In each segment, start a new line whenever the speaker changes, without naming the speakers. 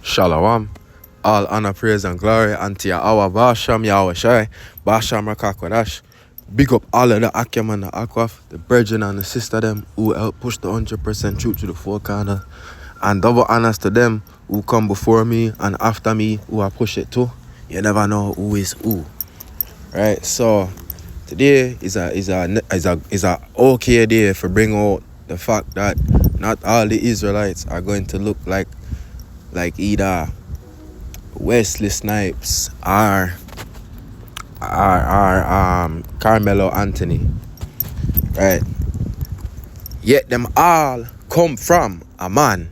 Shalom. All honor, praise, and glory unto Yahweh Basham Yahweh Shai, Basham Rakakwadash. Big up all of the Akim and the Akwaf, the brethren and the sister them who help push the 100% truth to the four corner. And double honors to them who come before me and after me who I push it too. You never know who is who. Right? So today is a okay day for bring out the fact that not all the Israelites are going to look like either Wesley Snipes or Carmelo Anthony, right? Yet them all come from a man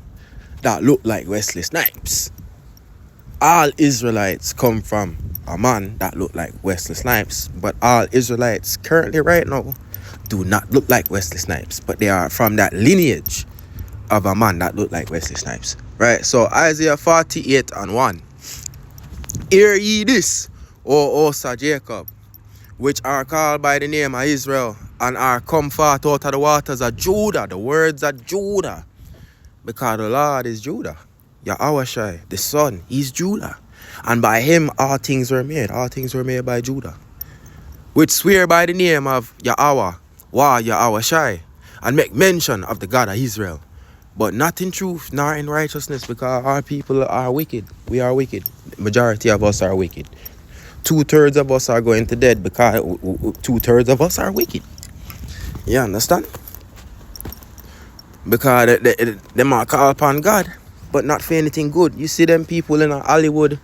that look like Wesley Snipes. All Israelites come from a man that look like Wesley Snipes, but all Israelites currently right now do not look like Wesley Snipes, but they are from that lineage of a man that look like Wesley Snipes, right? So Isaiah 48:1. Hear ye this, O Osa Jacob, which are called by the name of Israel, and are come forth out of the waters of Judah, the words of Judah, because the Lord is Judah. Yahweh Shai, the Son, he's Judah. And by him all things were made. All things were made by Judah. Which swear by the name of Yahweh, Yahweh Shai, and make mention of the God of Israel. But not in truth, nor in righteousness, because our people are wicked. We are wicked. The majority of us are wicked. 2/3 of us are going to dead because 2/3 of us are wicked. You understand? Because they might call upon God, but not for anything good. You see them people in Hollywood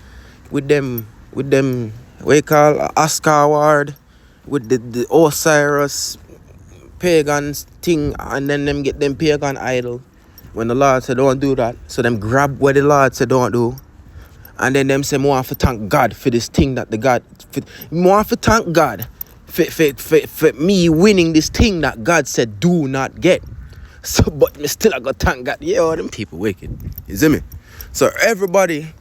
with them, what you call Oscar award, with the Osiris pagans thing, and then them get them pagan idol. When the Lord said don't do that, so them grab what the Lord said don't do. And then them say, more have to thank God for this thing that the God, more have to thank God for me winning this thing that God said do not get. So, but me still I got to thank God. Yeah, all them people wicked. You see me? So everybody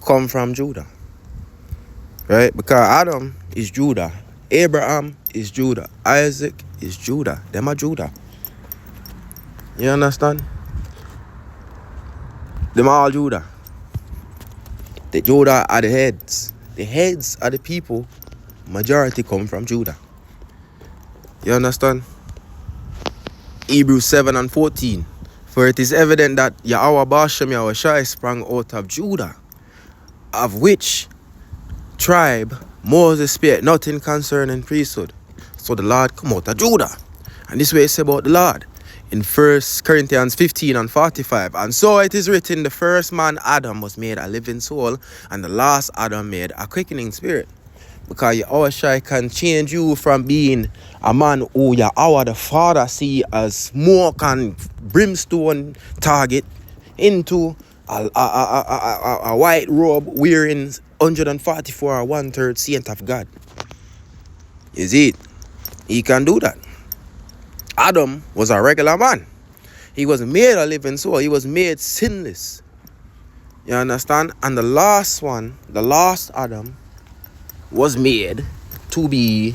come from Judah. Right? Because Adam is Judah. Abraham is Judah. Isaac is Judah. Them are Judah. You understand? Them all Judah. The Judah are the heads. The heads are the people. Majority come from Judah. You understand? Hebrews 7:14. For it is evident that Yahweh Bashem Yahweh Shai sprang out of Judah, of which tribe Moses spake nothing concerning priesthood. So the Lord come out of Judah. And this way it's about the Lord. In 1 Corinthians 15:45. And so it is written, the first man Adam was made a living soul, and the last Adam made a quickening spirit. Because Yahweh Shai can change you from being a man who Yahweh the Father see as smoke and brimstone target into a white robe wearing 144 or 1/3 saint of God. You see it? He can do that. Adam was a regular man. He was made a living soul. He was made sinless. You understand? And the last one, the last Adam, was made to be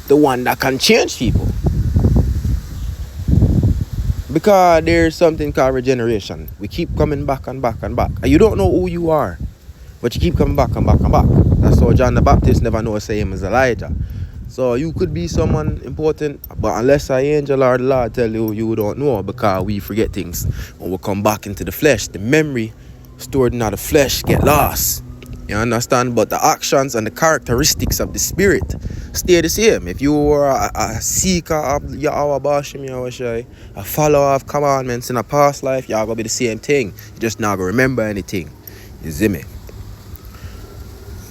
the one that can change people. Because there's something called regeneration. We keep coming back and back and back. And you don't know who you are, but you keep coming back and back and back. That's how John the Baptist never know say him as Elijah. So you could be someone important, but unless an angel or the Lord tell you, you don't know, because we forget things. When we come back into the flesh, the memory stored in the flesh get lost. You understand? But the actions and the characteristics of the spirit stay the same. If you were a seeker of Yahweh Bashim Yahweh Shai, a follower of commandments in a past life, you're going to be the same thing. You just not going to remember anything. You see me?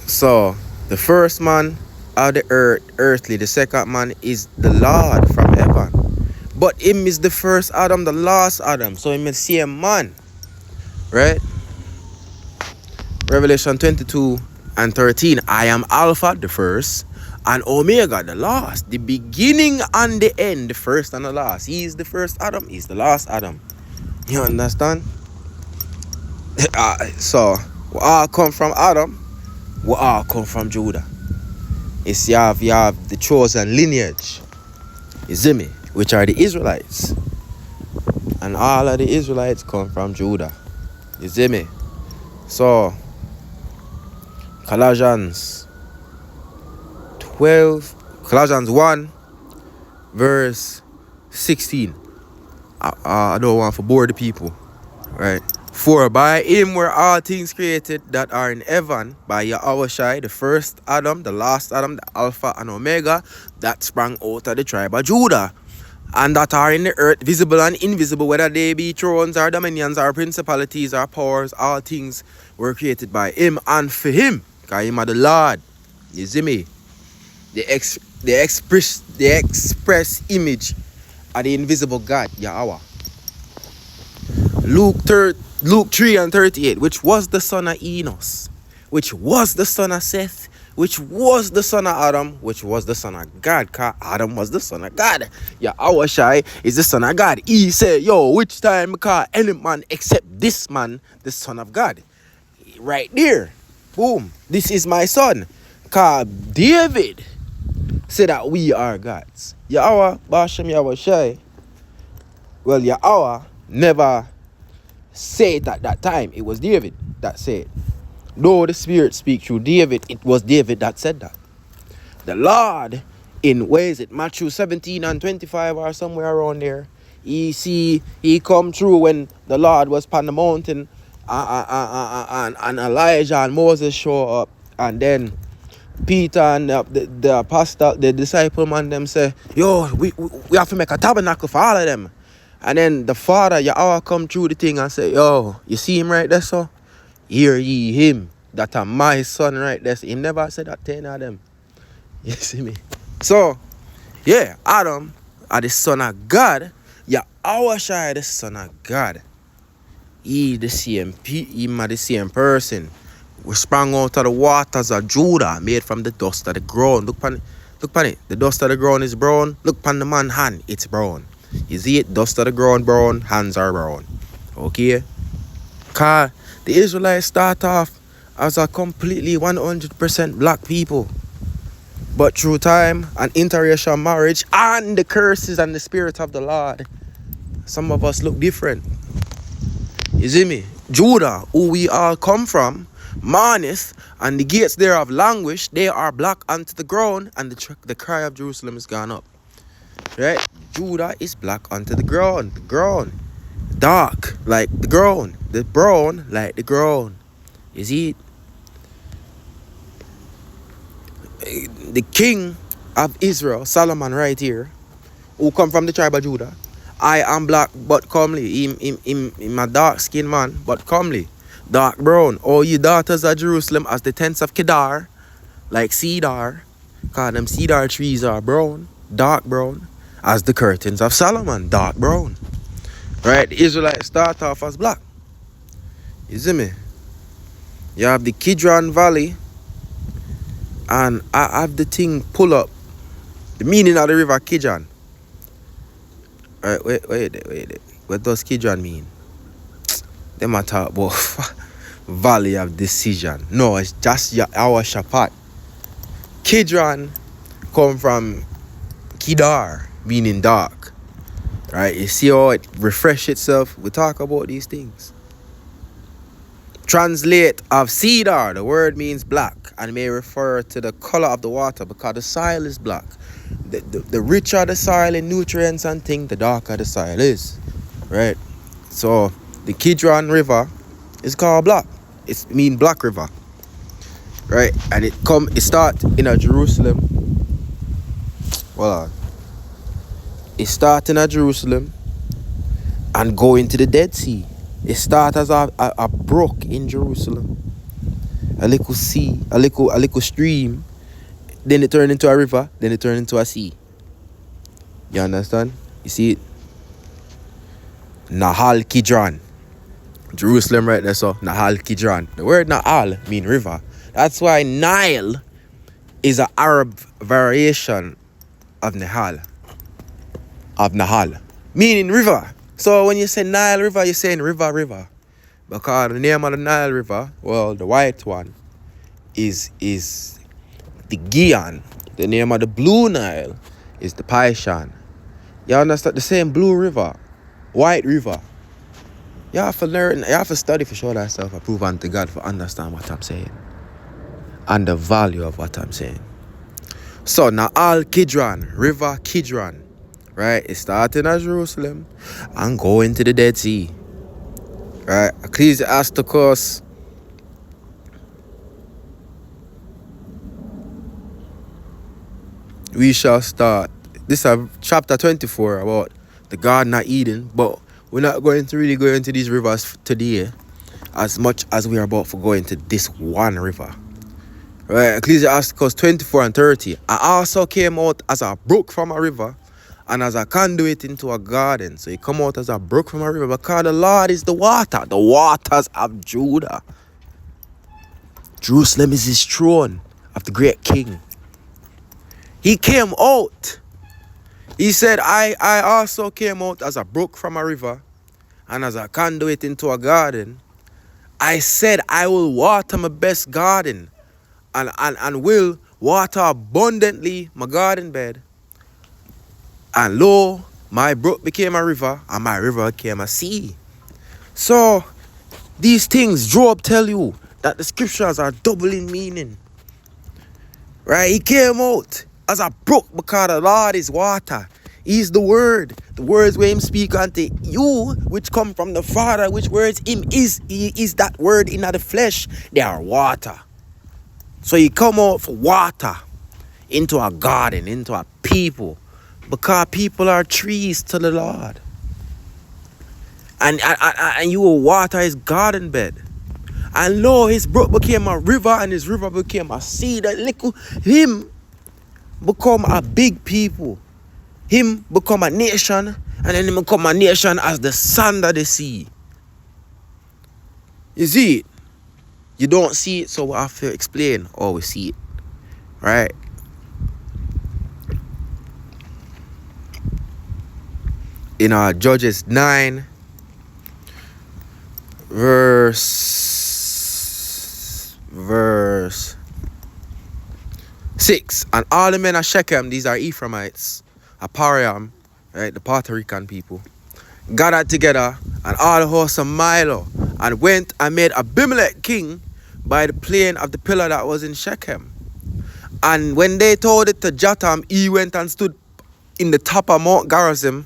So, the first man of the earth, earthly, the second man is the Lord from heaven. But him is the first Adam, the last Adam. So him is the same man. Right? Revelation 22:13. I am Alpha, the first, and Omega, the last, the beginning and the end, the first and the last. He is the first Adam, he's the last Adam. You understand? So, we all come from Adam, we all come from Judah. It's you have the chosen lineage, you see me, which are the Israelites. And all of the Israelites come from Judah. You see me? So, Colossians 1, verse 16. I don't want to bore the people, right? For by him were all things created that are in heaven, by Yahweh, the first Adam, the last Adam, the Alpha and Omega, that sprang out of the tribe of Judah, and that are in the earth, visible and invisible, whether they be thrones or dominions or principalities or powers, all things were created by him and for him. Because him are the Lord. You see me? The express image of the invisible God, Yahweh. Luke 3:38, which was the son of Enos, which was the son of Seth, which was the son of Adam, which was the son of God, because Adam was the son of God. Yahweh Shai is the son of God. He said, yo, which time because any man except this man, the son of God. Right there. Boom. This is my son. Because David said that we are gods. Yahweh, Bashem Yahweh Shai. Well, Yahweh never said at that time. It was David that said. Though the Spirit speak through David, it was David that said that. The Lord, in ways it Matthew 17:25 or somewhere around there, he come through when the Lord was upon the mountain, and Elijah and Moses show up, and then Peter and the apostle, the disciple man, them say, yo, we have to make a tabernacle for all of them. And then the Father, Yahweh, come through the thing and say, yo, you see him right there, so? Hear ye him, that are my son right there. So he never said that to any of them. You see me? So, yeah, Adam are the son of God. Yahweh Shai the son of God. He the same person. We sprang out of the waters of Judah, made from the dust of the ground. Look upon it. The dust of the ground is brown. Look upon the man's hand, it's brown. You see it? Dust of the ground brown, hands are brown. Okay? Because the Israelites start off as a completely 100% black people. But through time and interracial marriage and the curses and the spirit of the Lord, some of us look different. You see me? Judah, who we all come from, mourneth, and the gates thereof languish. They are black unto the ground, and the cry of Jerusalem is gone up. Right? Judah is black unto the ground. The ground. Dark like the ground. The brown like the ground. You see it? The king of Israel, Solomon right here, who come from the tribe of Judah. I am black but comely. Him a dark skinned man but comely. Dark brown. Oh, ye daughters of Jerusalem, as the tents of Kedar, like cedar. Cause them cedar trees are brown, dark brown. As the curtains of Solomon, dark brown. Right? The Israelites start off as black. You see me? You have the Kidron Valley, and I have the thing pull up. The meaning of the river Kidron. Alright, wait. What does Kidron mean? Them a talk about valley of decision. No, it's just our Shapat. Kidron come from Kedar, meaning dark. Right? You see how it refresh itself? We talk about these things. Translate of cedar, the word means black and may refer to the color of the water because the soil is black. The richer the soil in nutrients and things, the darker the soil is. Right? So the Kidron River is called black. It means black river. Right? And it start in a Jerusalem. Well, it start in a Jerusalem and go into the Dead Sea. It start as a brook in Jerusalem. A little sea, a little stream. Then it turn into a river. Then it turn into a sea. You understand? You see it? Nahal Kidron. Jerusalem right there, so Nahal Kidron. The word Nahal mean river. That's why Nile is an Arab variation of Nahal. Meaning river. So when you say Nile River, you're saying river. Because the name of the Nile River, well, the white one, is the Gihon. The name of the blue Nile is the Paishan. You understand? The same blue river, white river. You have to learn, you have to study for show thyself approve unto God for understand what I'm saying. And the value of what I'm saying. So now all Kidron, River Kidron, right? It started at Jerusalem and going to the Dead Sea. Right? Ecclesiasticus we shall start. This is chapter 24 about the Garden of Eden, but we're not going to really go into these rivers today as much as we are about to go into this one river. Right? Ecclesiasticus 24 and 30. I also came out as a brook from a river and as a conduit into a garden. So you come out as a brook from a river because the Lord is the water. The waters of Judah. Jerusalem is his throne of the great king. He came out. He said, I also came out as a brook from a river and as a conduit into a garden. I said, I will water my best garden and will water abundantly my garden bed. And lo, my brook became a river and my river became a sea. So, these things Job tell you that the scriptures are double in meaning. Right? He came out as a brook because the Lord is water. He's the word. The words where him speak unto you, which come from the Father, which words him is. He is that word in the flesh. They are water. So he come out for water into a garden, into a people. Because people are trees to the Lord. And you will water his garden bed. And lo, his brook became a river and his river became a sea. That little him become a big people. Him become a nation, and then him become a nation as the sand of the sea. You see it? You don't see it, so we have to explain how we see it. Right? In our Judges 9, verse 6. And all the men of Shechem, these are Ephraimites, Apariam, right, the Puerto Rican people, gathered together, and all the hosts of Milo, and went and made Abimelech king by the plain of the pillar that was in Shechem. And when they told it to Jotham, he went and stood in the top of Mount Gerizim,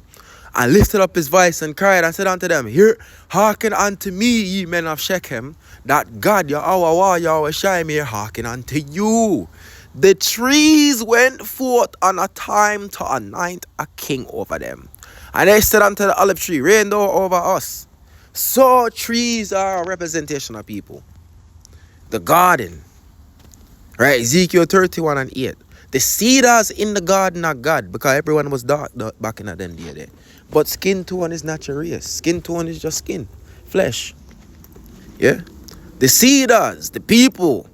and lifted up his voice and cried and said unto them, Hear, hearken unto me, ye men of Shechem, that God, Yahweh, Yahweh Shai, may hearken unto you. The trees went forth on a time to anoint a king over them. And they said unto the olive tree, Reign thou over us. So trees are a representation of people. The garden. Right, Ezekiel 31 and 8. The cedars in the garden of God, because everyone was dark back in the day there. But skin tone is not your race. Skin tone is just skin. Flesh. Yeah? The cedars, the people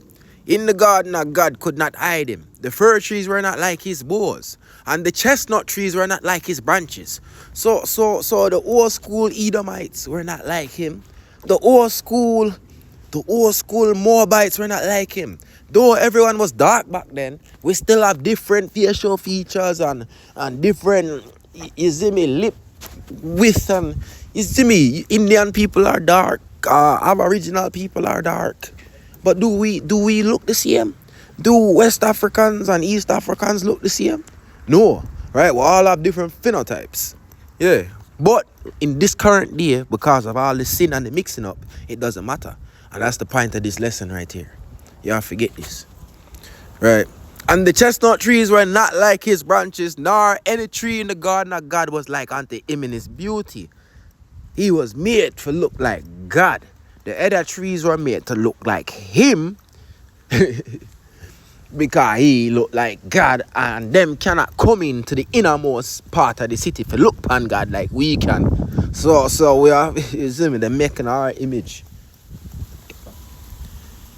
in the garden of God could not hide him. The fir trees were not like his boughs. And the chestnut trees were not like his branches. So the old school Edomites were not like him. The old school Moabites were not like him. Though everyone was dark back then, we still have different facial features and different, you see me, lip width, and you see me, Indian people are dark, Aboriginal people are dark. But do we look the same? Do West Africans and East Africans look the same? No, right? We all have different phenotypes. Yeah. But in this current day, because of all the sin and the mixing up, it doesn't matter. And that's the point of this lesson right here. You have to forget this. Right? And the chestnut trees were not like his branches, nor any tree in the garden of God was like unto him in his beauty. He was made to look like God. The other trees were made to look like him because he looked like God, and them cannot come into the innermost part of the city to look upon God like we can. So we are, you see me, they're making our image.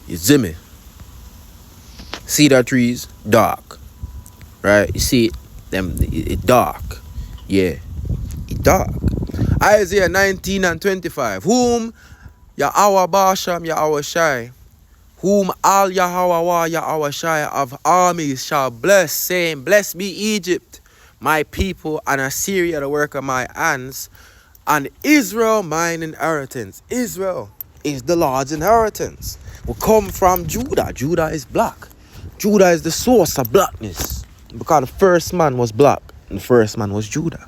You see me? Cedar trees, dark. Right? You see it? It dark. Yeah. It dark. Isaiah 19 and 25. Whom Yahweh Basham, Yahweh Shai, whom all Yahweh Yahweh Shai of armies shall bless, saying, Blessed be Egypt, my people, and Assyria, the work of my hands. And Israel mine inheritance. Israel is the Lord's inheritance. We come from Judah. Judah is black. Judah is the source of blackness. Because the first man was black. And the first man was Judah.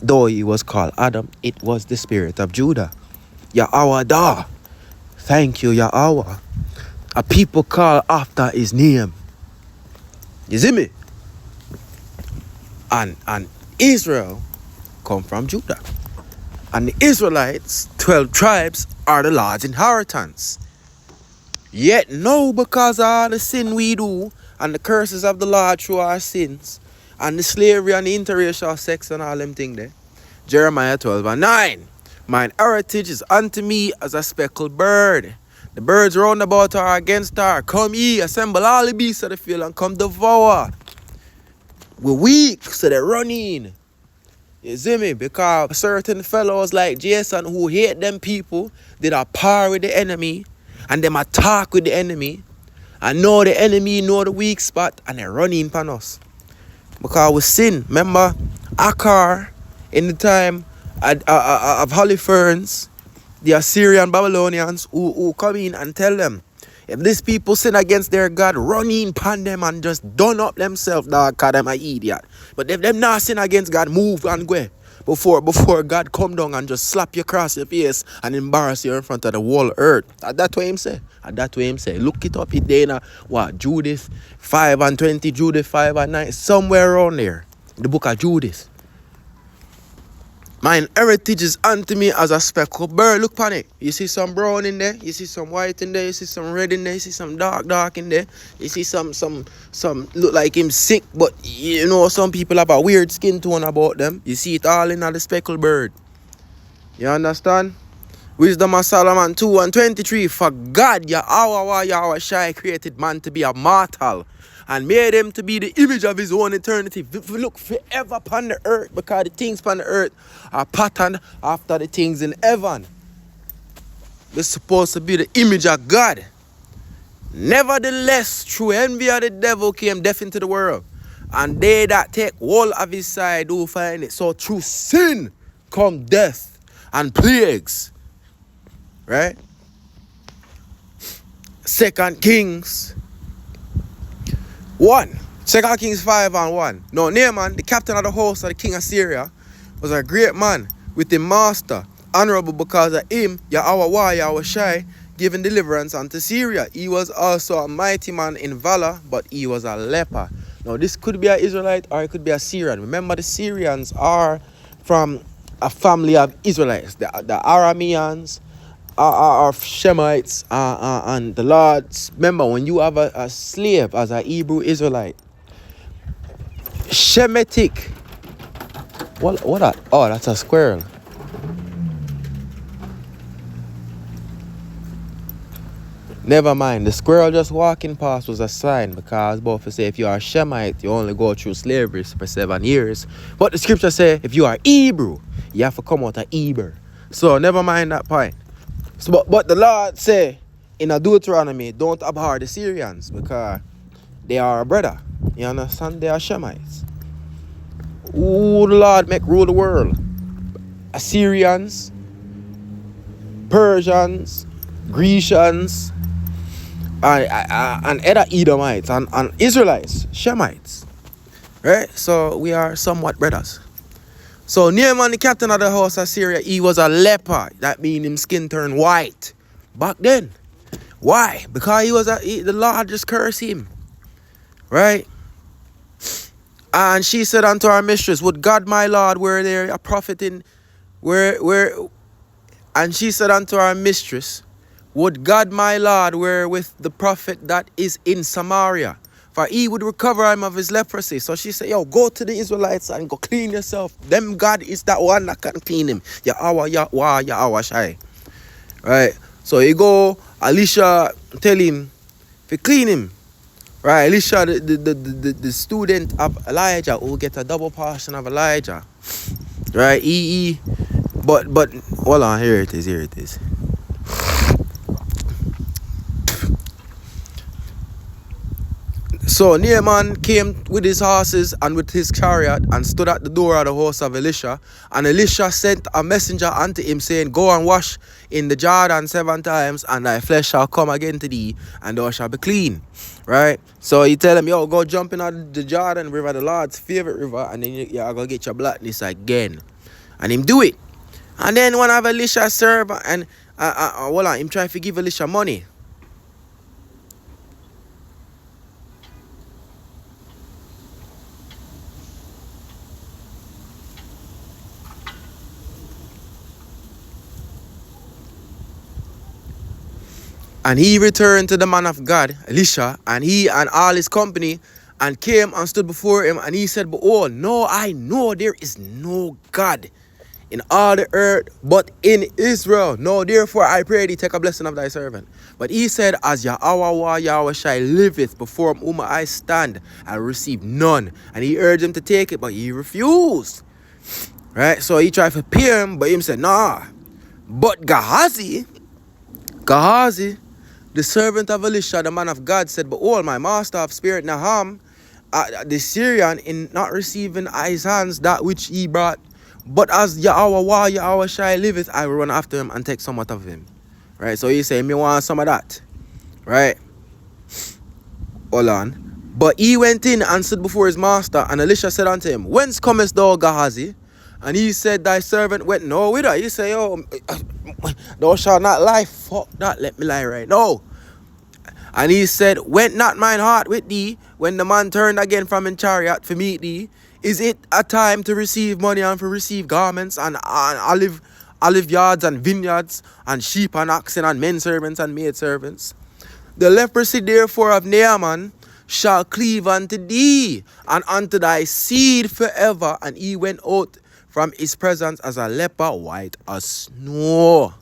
Though he was called Adam, it was the spirit of Judah. Yahweh Da. Thank you, Yahweh. A people call after his name. You see me? And Israel come from Judah. And the Israelites, 12 tribes, are the Lord's inheritance. Yet now, because of all the sin we do, and the curses of the Lord through our sins, and the slavery and the interracial sex and all them things there, Jeremiah 12:9. Mine heritage is unto me as a speckled bird. The birds round about her are against her. Come ye, assemble all the beasts of the field and come devour. We're weak, so they're running. You see me? Because certain fellows like Jason who hate them people, did a par with the enemy, and them attack with the enemy, and know the enemy know the weak spot, and they're running upon us. Because we sin. Remember, Akkar, in the time of Holofernes, the Assyrian Babylonians who come in and tell them, if these people sin against their God, run in upon them and just done up themselves, dog, cause them an idiot. But if them not sin against God, move and go. Before God come down and just slap you across your face and embarrass you in front of the whole earth. That's what him say. That's what him say. Look it up it there, what, Judith 5:20, Judith 5:9, somewhere around there. The book of Judith. Mine heritage is unto me as a speckled bird. Look upon it. You see some brown in there. You see some white in there. You see some red in there. You see some dark in there. You see some look like him sick, but you know some people have a weird skin tone about them. You see it all in the speckled bird. You understand? Wisdom of Solomon 2:23. For God, Yahweh Shai created man to be a mortal and made him to be the image of his own eternity. Look forever upon the earth, because the things upon the earth are patterned after the things in heaven. They're supposed to be the image of God. Nevertheless, through envy of the devil came death into the world, and they that take hold of his side do find it. So through sin come death and plagues. Right? 2 Kings 1. 2 Kings 5:1. Now Naaman, the captain of the host of the king of Syria, was a great man with the master, honorable because of him, Yahweh Shai, giving deliverance unto Syria. He was also a mighty man in valor, but he was a leper. Now this could be an Israelite or it could be a Syrian. Remember, the Syrians are from a family of Israelites. The Arameans are Shemites, and the Lords. Remember, when you have a slave as a Hebrew Israelite, Shemitic. What that? Oh, that's a squirrel. Never mind. The squirrel just walking past was a sign, because both say if you are a Shemite, you only go through slavery for 7 years. But the scripture say if you are Hebrew, you have to come out of Hebrew. So never mind that point. So, but the Lord say in a Deuteronomy, don't abhor the Syrians, because they are a brother. You understand? They are Shemites. Who the Lord make rule the world? Assyrians, Persians, Grecians, and other Edomites, and Israelites, Shemites. Right? So we are somewhat brothers. So Naaman, the captain of the host of Syria, he was a leper. That means his skin turned white. Back then. Why? Because the Lord just cursed him. Right? And she said unto our mistress, would God my Lord were there a prophet in and she said unto our mistress, would God my Lord were with the prophet that is in Samaria, for he would recover him of his leprosy. So she said, yo, go to the Israelites and go clean yourself. Them God is that one that can clean him. Yahweh Shai. Right? So he go, Elisha tell him to clean him. Right? Elisha, the student of Elijah, who get a double portion of Elijah. Right? But hold on, here it is. So Naaman came with his horses and with his chariot and stood at the door of the house of Elisha. And Elisha sent a messenger unto him, saying, Go and wash in the Jordan 7 times, and thy flesh shall come again to thee, and thou shalt be clean. Right? So he tell him, yo, go jump in the Jordan River, the Lord's favorite river, and then you're going to get your blackness again. And him do it. And then one of Elisha serve, and him try to give Elisha money. And he returned to the man of God, Elisha, and he and all his company, and came and stood before him. And he said, Behold, no, I know there is no God in all the earth but in Israel. No, therefore I pray thee, take a blessing of thy servant. But he said, As Yahweh Yahweh liveth, before whom I stand, I receive none. And he urged him to take it, but he refused. Right? So he tried to pay him, but him said, Nah. But Gehazi, the servant of Elisha, the man of God, said, Behold, my master of spirit Nahum, the Syrian, in not receiving at his hands that which he brought, but as Yahweh liveth, I will run after him and take somewhat of him. Right? So he said, Me want some of that. Right? Hold on. But he went in and stood before his master, and Elisha said unto him, Whence comest thou, Gehazi? And he said, Thy servant went no whither. He said, Yo, thou shalt not lie. Fuck that, let me lie right now. And he said, Went not mine heart with thee when the man turned again from his chariot to meet thee? Is it a time to receive money and to receive garments and olive yards and vineyards and sheep and oxen and men servants and maid servants? The leprosy therefore of Naaman shall cleave unto thee and unto thy seed forever. And he went out from his presence as a leper, white as snow.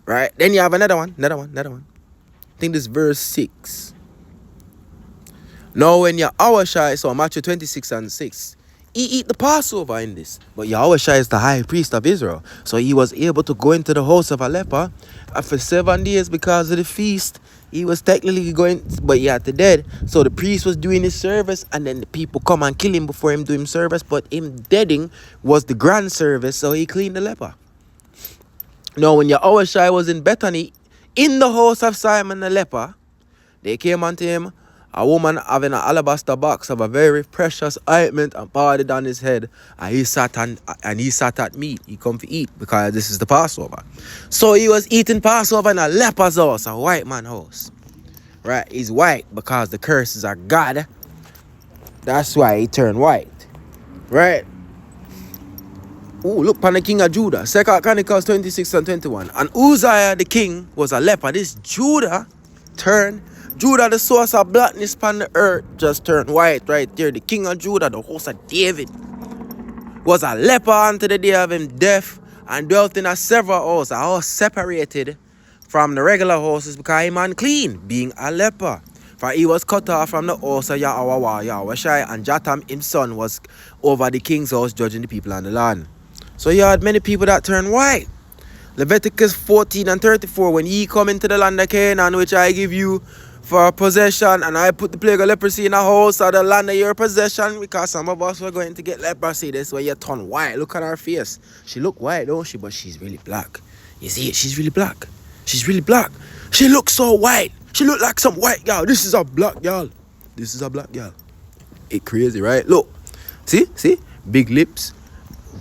Right? Then you have another one. I think this verse 6. Now when Yahushua, so Matthew 26 and 6, he eat the Passover in this. But Yahushua is the high priest of Israel. So he was able to go into the house of a leper. And for 7 days because of the feast, he was technically going, but he had to dead. So the priest was doing his service, and then the people come and kill him before him doing service. But him deading was the grand service, so he cleaned the leper. Now when Yahushua was in Bethany, in the house of Simon the leper, they came unto him, a woman having an alabaster box of a very precious ointment, and poured it on his head. And he sat at meat. He come to eat because this is the Passover. So he was eating Passover in a leper's house, a white man's house. Right? He's white because the curses are God. That's why he turned white. Right? Ooh, look upon the king of Judah. 2 Chronicles 26 and 21. And Uzziah the king was a leper. This Judah, the source of blackness upon the earth, just turned white right there. The king of Judah, the house of David, was a leper unto the day of him death, and dwelt in a several houses, a house separated from the regular houses because he man unclean, being a leper. For he was cut off from the house of Yahweh, and Jotham his son was over the king's house, judging the people on the land. So you had many people that turned white. Leviticus 14 and 34, when ye come into the land of Canaan, which I give you for possession, and I put the plague of leprosy in the house of the land of your possession, because some of us were going to get leprosy. That's why you turn white. Look at her face. She look white, don't she? But she's really black. You see it? She's really black. She's really black. She looks so white. She look like some white girl. This is a black girl. It crazy, right? Look. See? Big lips.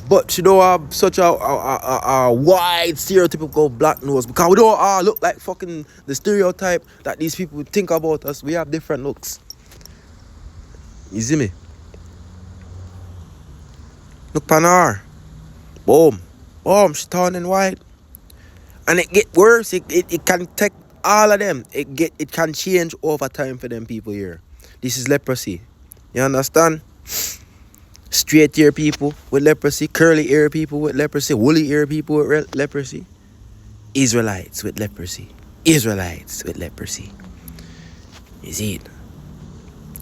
But she don't have such a wide stereotypical black nose, because we don't all look like fucking the stereotype that these people think about us. We have different looks. You see me? Look on her. Boom, she turning white. And it get worse. It can take all of them. It can change over time for them people here. This is leprosy. You understand? Straight hair people with leprosy, curly hair people with leprosy, woolly hair people with leprosy. Israelites with leprosy. You see it?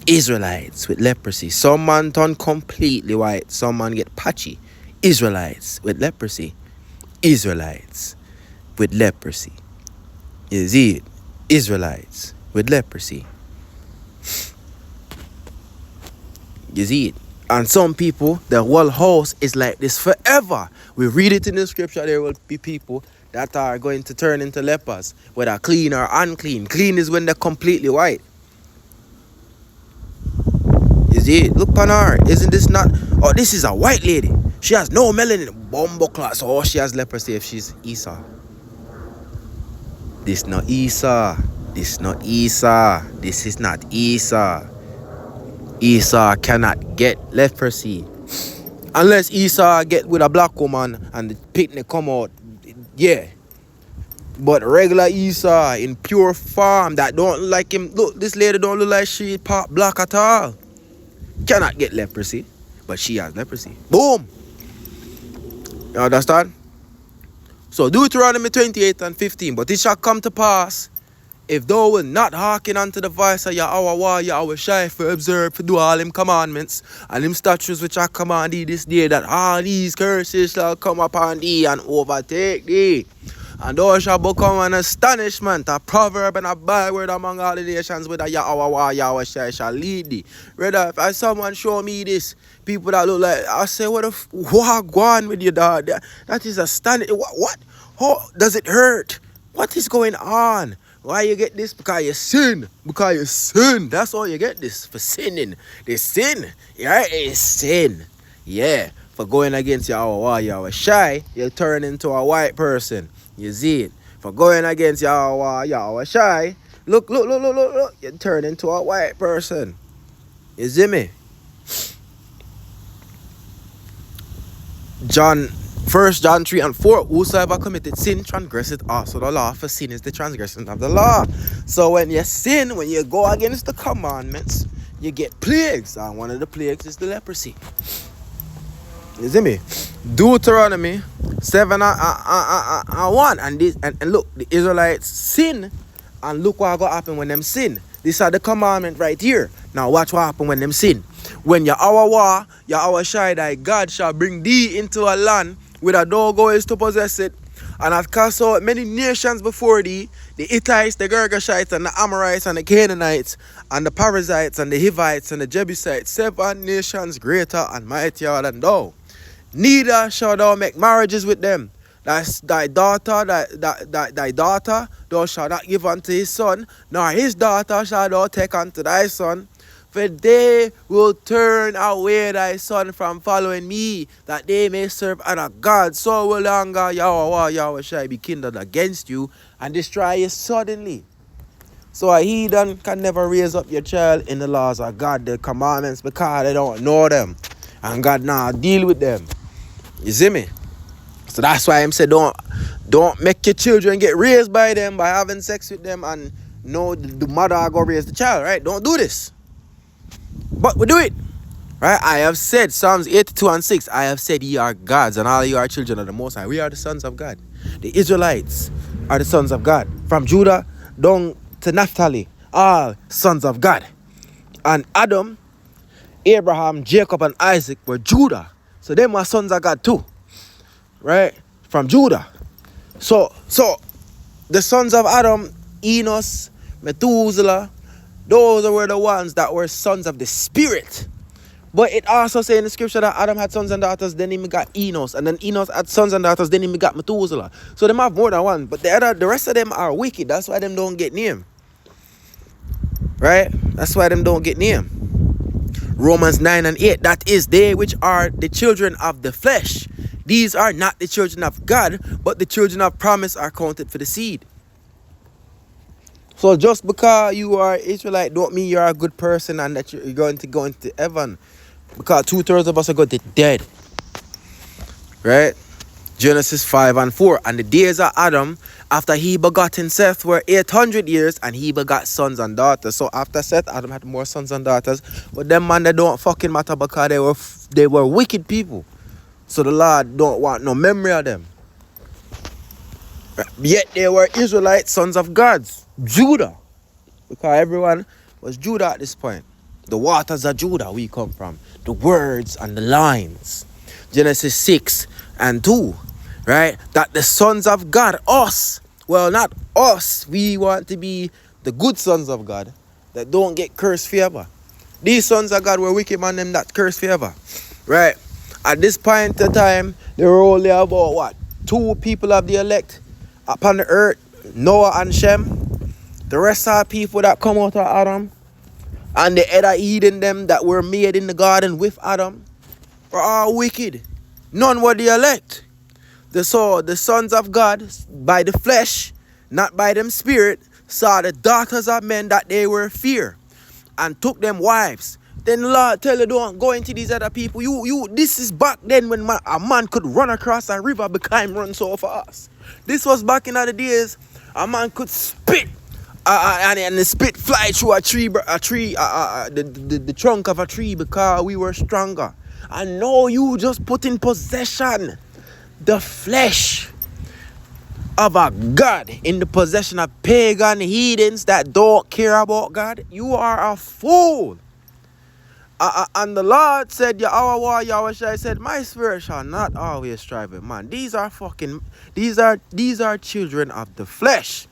Israelites with leprosy. Some man turn completely white. Some man get patchy. Israelites with leprosy. You see it? Israelites with leprosy. You see it? And some people, the whole house is like this forever. We read it in the scripture, there will be people that are going to turn into lepers, whether clean or unclean. Clean is when they're completely white. You see it? Look on her. Isn't this not? Oh, this is a white lady. She has no melanin. Bumbo class. Oh, she has leprosy if she's Esau. This not Esau. This not Esau. This is not Esau. Esau cannot get leprosy. Unless Esau get with a black woman and the picnic come out. Yeah. But regular Esau in pure form that don't like him. Look, this lady don't look like she part black at all. Cannot get leprosy. But she has leprosy. Boom. You understand? So Deuteronomy 28 and 15. But it shall come to pass, if thou wilt not hearken unto the voice of Yahweh, Yahweh Shai, for observe, for do all him commandments, and him statutes which I command thee this day, that all these curses shall come upon thee and overtake thee. And thou shalt become an astonishment, a proverb and a byword among all the nations, whither Yahweh, Yahweh Shai shall lead thee. Brother, if someone show me this, people that look like, I say, what go on with you, dog? That is astonishing. What? How does it hurt? What is going on? Why you get this? Because you sin. Because you sin. That's all you get this. For sinning. They sin. Yeah, it's sin. Yeah. For going against Yahweh Shai, you turn into a white person. You see it? For going against Yahweh Shai, look, you turn into a white person. You see me? First John 3 and 4, whosoever committed sin transgresseth also the law, for sin is the transgression of the law. So when you sin, when you go against the commandments, you get plagues. And one of the plagues is the leprosy. You see me? Deuteronomy 7 and 1. And look, the Israelites sin. And look what going to happen when them sin. These are the commandment right here. Now watch what happen when them sin. When Yahweh Shai thy God shall bring thee into a land whither thou goest to possess it, and hath cast out many nations before thee, the Hittites, the Girgashites, and the Amorites, and the Canaanites, and the Perizzites, and the Hivites, and the Jebusites, 7 nations greater and mightier than thou. Neither shalt thou make marriages with them. Thy daughter, thou shalt not give unto his son, nor his daughter shalt thou take unto thy son. For they will turn away thy son from following me, that they may serve other gods. So will anger Yahweh shall be kindled against you and destroy you suddenly. So a heathen can never raise up your child in the laws of God, the commandments, because they don't know them. And God now deal with them. You see me? So that's why I'm saying don't make your children get raised by them by having sex with them and know the mother go raise the child, right? Don't do this. But we do it. Right? I have said, Psalms 82 and 6, I have said ye are gods and all you are children of the Most High. We are the sons of God. The Israelites are the sons of God. From Judah down to Naphtali, all sons of God. And Adam, Abraham, Jacob, and Isaac were Judah. So them were sons of God too. Right? From Judah. So the sons of Adam, Enos, Methuselah, those were the ones that were sons of the Spirit. But it also says in the scripture that Adam had sons and daughters, then he got Enos. And then Enos had sons and daughters, then he got Methuselah. So they have more than one. But the rest of them are wicked. That's why them don't get named. Right? That's why them don't get named. Romans 9 and 8. That is, they which are the children of the flesh. These are not the children of God, but the children of promise are counted for the seed. So just because you are Israelite don't mean you're a good person and that you're going to go into heaven. Because 2/3 of us are going to dead. Right? Genesis 5 and 4. And the days of Adam, after he begotten Seth, were 800 years, and he begot sons and daughters. So after Seth, Adam had more sons and daughters. But them man, they don't fucking matter because they were wicked people. So the Lord don't want no memory of them. Yet they were Israelites, sons of gods. Judah. Because everyone was Judah at this point. The waters of Judah we come from. The words and the lines. Genesis 6 and 2. Right? That the sons of God, us. Well, not us. We want to be the good sons of God that don't get cursed forever. These sons of God were wicked man, them that curse forever. Right? At this point in time, there were only about what? 2 people of the elect upon the earth, Noah and Shem. The rest are people that come out of Adam. And the other Eden them that were made in the garden with Adam were all wicked. None were the elect. The sons of God by the flesh, not by them spirit, saw the daughters of men that they were fear and took them wives. Then the Lord tell you don't go into these other people. This is back then when a man could run across a river because him run so fast. This was back in other days. A man could spit and the spit fly through the trunk of a tree because we were stronger. And now you just put in possession the flesh of a God in the possession of pagan heathens that don't care about God. You are a fool. And the Lord said, Yahweh said, my spirit shall not always strive with man. These are children of the flesh.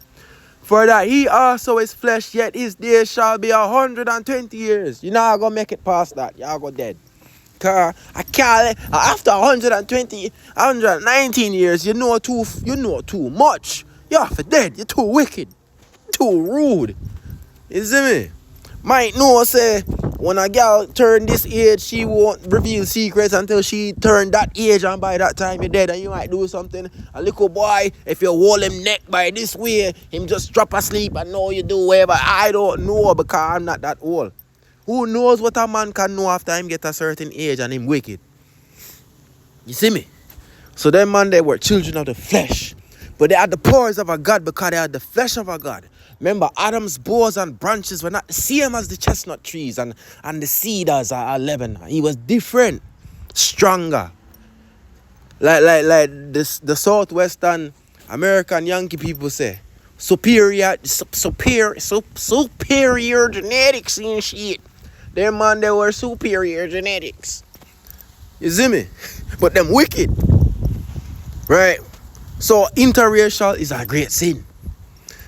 For that he also is flesh, yet his days shall be 120 years. You're not gonna make it past that. Y'all go dead. Cause I can't. After 119 years, you know too much. You're for dead. You're too wicked, too rude. You see me? Might know say when a girl turn this age, she won't reveal secrets until she turn that age, and by that time you're dead, and you might do something. A little boy, if you hold him neck by this way, him just drop asleep and know you do whatever. I don't know because I'm not that old. Who knows what a man can know after him get a certain age and him wicked? You see me? So them man, they were children of the flesh. But they had the powers of a God because they had the flesh of a God. Remember, Adam's boughs and branches were not the same as the chestnut trees and the cedars of Lebanon. He was different, stronger. Like the Southwestern American Yankee people say, superior genetics and shit. Them man, they were superior genetics. You see me? But them wicked. Right? So interracial is a great sin.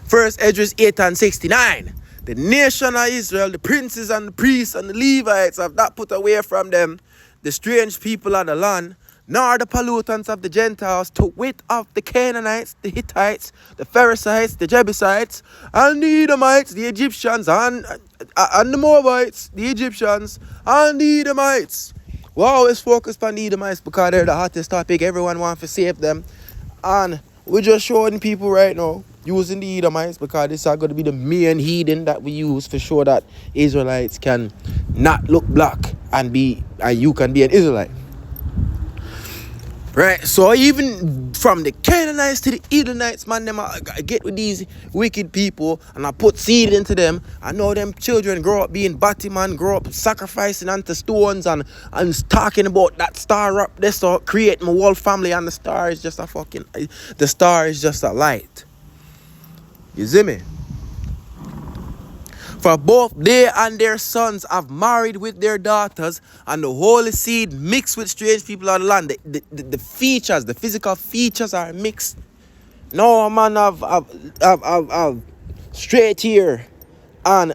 First Esdras 8:69. The nation of Israel, the princes and the priests and the Levites have not put away from them the strange people of the land, nor the pollutants of the Gentiles, to wit of the Canaanites, the Hittites, the Perizzites, the Jebusites, and the Edomites, the Egyptians, and the Moabites, the Egyptians, and the Edomites. We always focus on the Edomites because they're the hottest topic. Everyone wants to save them. And we're just showing people right now, using the Edomites because this is going to be the main heathen that we use to show that Israelites can not look black and you can be an Israelite. Right, so even from the Canaanites to the Edomites, man, them I get with these wicked people and I put seed into them. I know them children grow up being batty man, grow up sacrificing unto stones and talking about that star up there, so create my whole family, and the star is just a light. You see me? For both they and their sons have married with their daughters, and the holy seed mixed with strange people of the land. The features, the physical features are mixed. No man have straight hair, and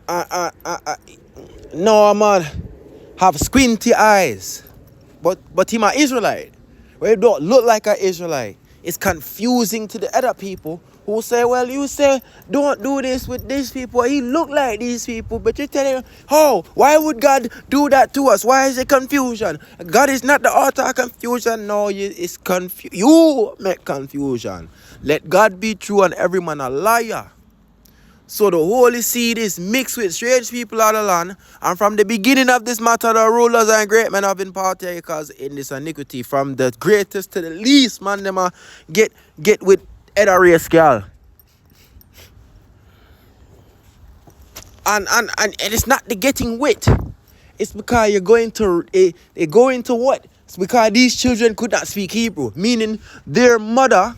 no man have squinty eyes. But him an Israelite. Where he don't look like an Israelite. It's confusing to the other people who say, well, you say, don't do this with these people. He look like these people. But you tell him, how? Why would God do that to us? Why is it confusion? God is not the author of confusion. No, it's confusion. You make confusion. Let God be true and every man a liar. So the holy seed is mixed with strange people of the land. And from the beginning of this matter, the rulers and great men have been partakers in this iniquity. From the greatest to the least, man, them get with other race girl. And it's not the getting wet. It's because you're going to what? It's because these children could not speak Hebrew. Meaning their mother,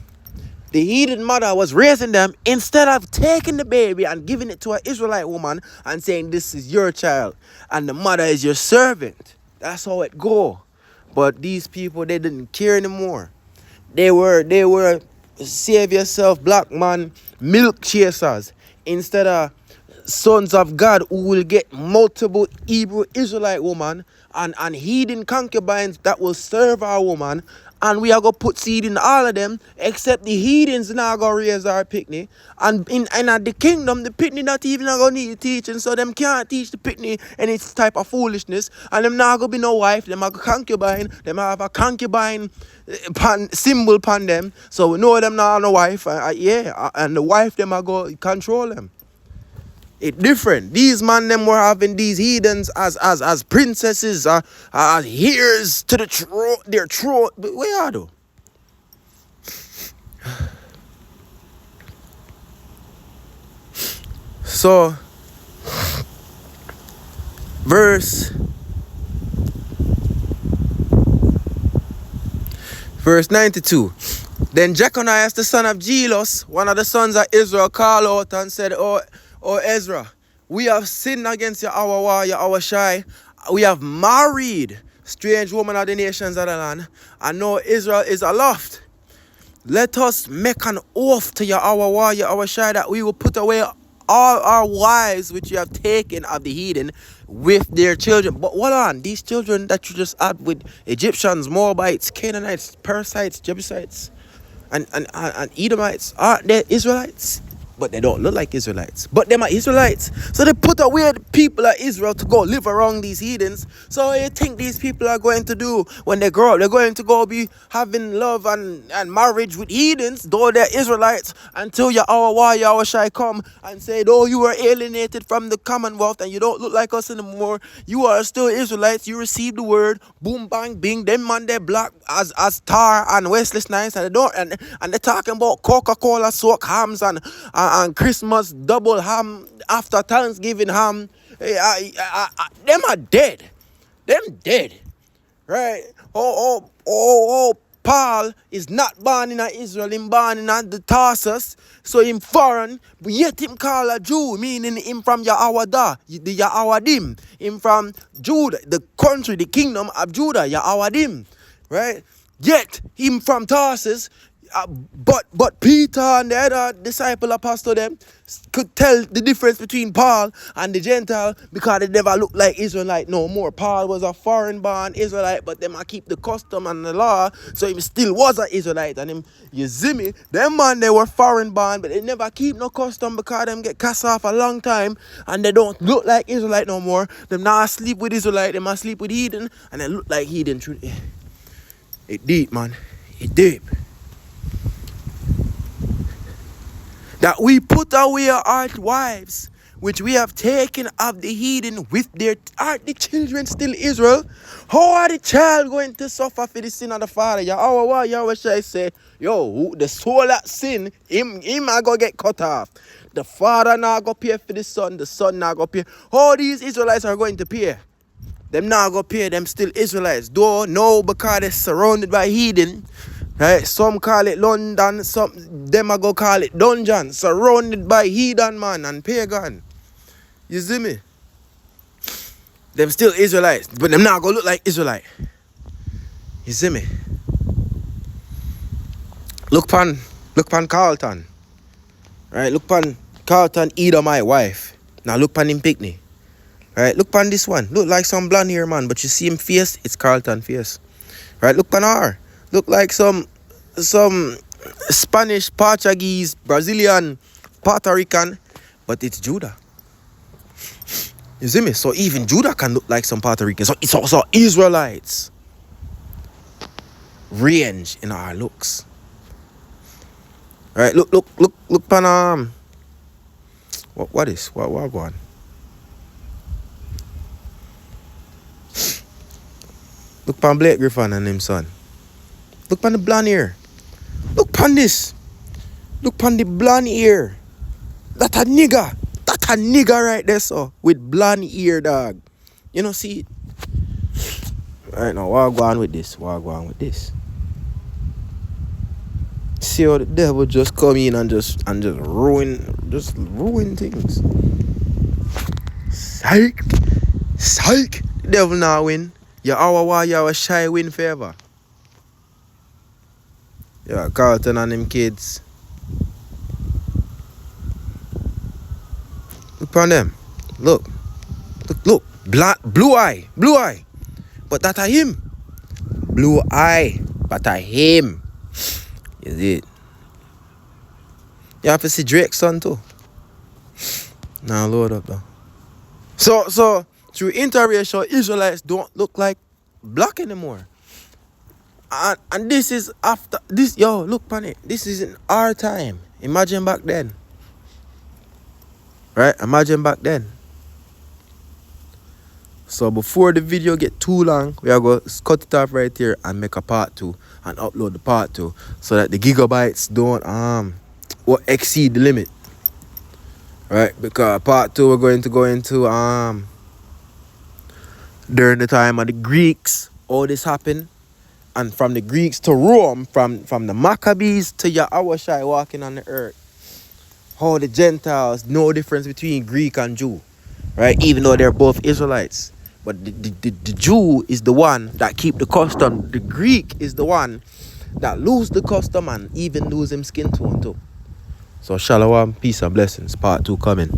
the heathen mother, was raising them instead of taking the baby and giving it to an Israelite woman and saying, this is your child and the mother is your servant. That's how it go. But these people, they didn't care anymore. They were save yourself black man milk chasers instead of sons of God who will get multiple Hebrew Israelite woman and heathen concubines that will serve our woman, and we are going to put seed in all of them, except the heathens now going to raise our picnic. And at the kingdom, the picnic not even going to need teaching, so them can't teach the picnic any type of foolishness, and them not going to be no wife, them are concubine, them have a concubine symbol upon them, so we know them not no wife, and the wife them are going to control them. It different. These man them were having these heathens as princesses, as heirs to their throne. But where are they? So, verse 92. Then Jeconiah, the son of Jelos, one of the sons of Israel, called out and said, Oh Ezra, we have sinned against Yahweh Shai. We have married strange women of the nations of the land, and now Israel is aloft. Let us make an oath to Yahweh Shai that we will put away all our wives which you have taken of the heathen with their children. But hold on, these children that you just had with Egyptians, Moabites, Canaanites, Perizzites, Jebusites, and Edomites, aren't they Israelites? But they don't look like Israelites. But them are Israelites. So they put away the people of Israel to go live around these heathens. So what do you think these people are going to do when they grow up? They're going to go be having love and marriage with heathens, though they're Israelites, until Yahweh Shai come and say, oh, you were alienated from the commonwealth and you don't look like us anymore. You are still Israelites. You received the word. Boom, bang, bing. Them man, they black as tar and Wesley Snipes, and they don't, and they're talking about Coca-Cola soak hams and Christmas double ham after Thanksgiving ham. Them are dead. Them dead. Right? Paul is not born in Israel, him born in the Tarsus, so him foreign, but yet him call a Jew, meaning him from Yahawadah, the Yahawadim, him from Judah, the country, the kingdom of Judah, Yahawadim, right? Yet him from Tarsus, but Peter and the other disciple apostle them could tell the difference between Paul and the Gentile because they never looked like Israelite no more. Paul was a foreign born Israelite, but them keep the custom and the law, so he still was an Israelite. And him, you see me, them man they were foreign born, but they never keep no custom because them get cast off a long time and they don't look like Israelite no more. Them not sleep with Israelite, them sleep with heathen, and they look like heathen. It deep, man. It deep. That we put away our wives, which we have taken of the heathen with their... Are the children still Israel? How are the child going to suffer for the sin of the father? Yahweh shall say, yo, the soul that sin, him I go get cut off. The father now go pay for the son now go pay. How these Israelites are going to pay? Them now go pay, them still Israelites. Though, no, because they're surrounded by heathen. Right? Some call it London, some them a go call it dungeon, surrounded by heathen man and pagan. You see me? Them still Israelites, but them not gonna look like Israelite. You see me? Look pan Carlton. Right? Look pan Carlton either my wife. Now look pan him picnic. Right? Look pan this one. Look like some blonde hair man, but you see him face, it's Carlton face. Right? Look pan her. Look like some Spanish, Portuguese, Brazilian, Puerto Rican, but it's Judah. You see me? So even Judah can look like some Puerto Rican. So it's also Israelites. Range in our looks. Right? Look, pan what is? What go on? Look pan Blake Griffin and him son. Look pan the blonde ear. Look pan this. Look pan the blonde ear. That a nigger. That a nigger right there, so. With blonde ear, dog. You know, see it? Alright, now, what go on with this? See how the devil just come in and just ruin things. Psych. The devil now win. Yahweh Shai win forever. Yeah, Carlton and them kids. Look upon them. Look. Look. Blue eye. Blue eye. But that are him. Blue eye. But are him. Is it? You have to see Drake's son too. Now load up though. So through interracial, Israelites don't look like black anymore. And this is after this. Yo, look pan it. This is in our time. Imagine back then. Right? Imagine back then. So before the video get too long, we are going to cut it off right here and make a part 2 and upload the part 2 so that the gigabytes don't exceed the limit. Right? Because part 2 we're going to go into during the time of the Greeks, all this happened. And from the Greeks to Rome, from the Maccabees to Yahushua walking on the earth. How the Gentiles, no difference between Greek and Jew. Right? Even though they're both Israelites. But the Jew is the one that keep the custom. The Greek is the one that lose the custom and even lose him skin tone too. So shalom, peace and blessings. Part 2 coming.